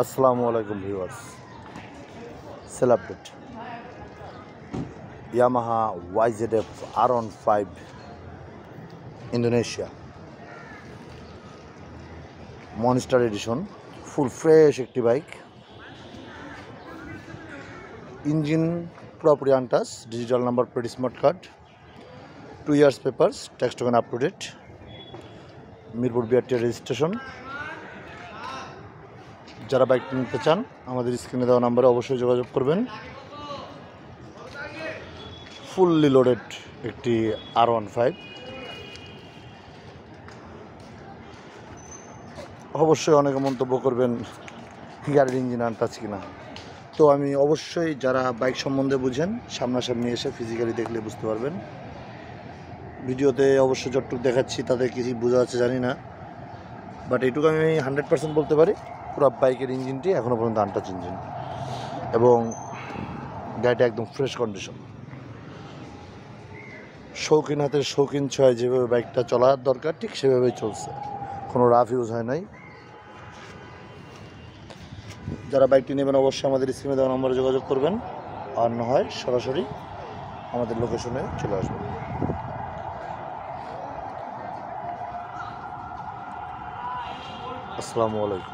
আসসালামু আলাইকুম viewers. Sale update Yamaha YZF R15 Indonesia monster edition, full fresh একটি bike. Engine পুরোপুরি untouch, digital number plate, smart card, 2 years papers, tax token up to date, Mirpur BRT registration. যারা বাইকটি নিতে চান আমাদের স্ক্রিনে দেওয়া নাম্বারে অবশ্যই যোগাযোগ করবেন। ফুললি লোডেড একটি R15। অবশ্যই অনেকে মন্তব্য করবেন গাড়ির ইঞ্জিন আনটাচ কিনা, তো আমি অবশ্যই যারা বাইক সম্বন্ধে বুঝেন সামনাসামনি এসে ফিজিক্যালি দেখলে বুঝতে পারবেন। ভিডিওতে অবশ্যই যতটুকু দেখাচ্ছি তাদের কিছু বোঝা যাচ্ছে জানি না, বাট এইটুকু আমি 100% বলতে পারি পুরো বাইকের ইঞ্জিনটি এখনও পর্যন্ত আনটাচ ইঞ্জিন, এবং গাড়িটা একদম ফ্রেশ কন্ডিশন। শৌখিন হাতের শৌখিন ছয় যেভাবে বাইকটা চলার দরকার ঠিক সেভাবেই চলছে, কোনো রাফ ইউজ হয় নাই। যারা বাইকটি নেবেন অবশ্যই আমাদের স্ক্রিনে দেওয়া নম্বরে যোগাযোগ করবেন, আর না হয় সরাসরি আমাদের লোকেশনে চলে আসবেন। আসসালামু আলাইকুম।